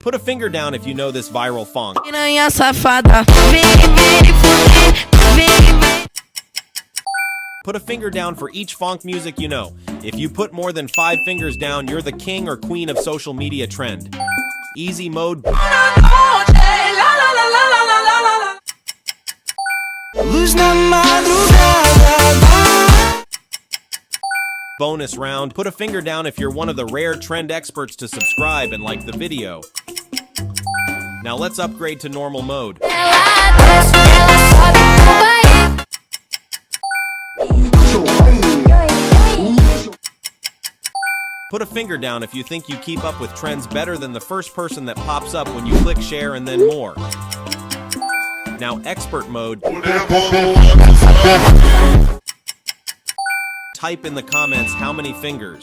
Put a finger down if you know this viral Phonk. Put a finger down for each Phonk music you know. If you put more than 5 fingers down, you're the king or queen of social media trend. Easy mode. Bonus round. Put a finger down if you're one of the rare trend experts to subscribe and like the video. Now let's upgrade to normal mode. Put a finger down if you think you keep up with trends better than the first person that pops up when you click share and then more. Now expert mode. Type in the comments how many fingers.